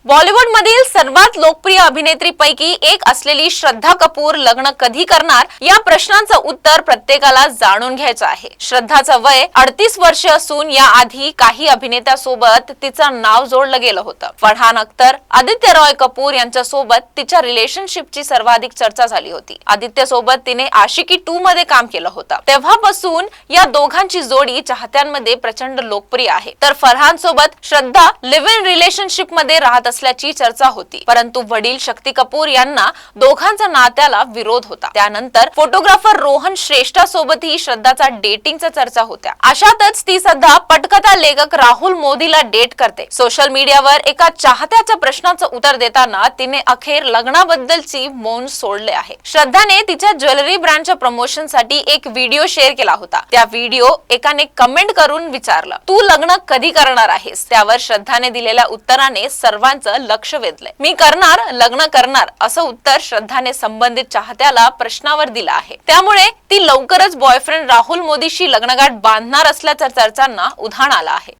बॉलिवूड मधील सर्वात लोकप्रिय अभिनेत्रीपैकी एक असलेली श्रद्धा कपूर लग्न कधी करणार या प्रश्नाचं उत्तर प्रत्येकाला जाणून घ्यायचं आहे। श्रद्धाचं वय 38 वर्ष असून या आधी काही अभिनेत्यासोबत तिचं नाव जोडलं गेलं होतं। फरहान अख्तर, आदित्य रॉय कपूर यांच्या सोबत तिच्या रिलेशनशिपची सर्वाधिक चर्चा झाली होती। आदित्य सोबत तिने आशिकी 2 मध्ये काम केलं होतं। तेव्हापासून या दोघांची जोडी चाहत्यांमध्ये प्रचंड लोकप्रिय आहे। तर फरहान सोबत श्रद्धा लिव्ह इन रिलेशनशिप मध्ये राहत असल्याची चर्चा होती, परंतु वडील शक्ती कपूर यांना दोघांच्या नात्याला विरोध होता। त्यानंतर फोटोग्राफर रोहन श्रेष्ठा सोबतही श्रद्धाचा डेटिंगच्या चर्चा होत्या। अशातच ती सध्या पटकथा लेखक राहुल मोदीला डेट करते। सोशल मीडियावर एका चाहत्याच्या प्रश्नाचं उत्तर देताना तिने अखेर लग्नाबद्दलची मौन सोडले आहे। श्रद्धाने तिच्या ज्वेलरी ब्रँडच्या प्रमोशनसाठी एक व्हिडिओ शेअर केला होता। त्या व्हिडिओ एकाने कमेंट करून विचारलं, तू लग्न कधी करणार आहेस? त्यावर श्रद्धाने दिलेल्या उत्तराने सर्वांचं लक्ष वेधलंय। मी करणार, लग्न करणार असं उत्तर श्रद्धाने संबंधित चाहत्याला प्रश्नावर दिलं आहे। त्यामुळे ती लवकरच बॉयफ्रेंड राहुल मोदीशी लग्नगाठ बांधणार असल्याच्या चर्चांना उधाण आलं आहे।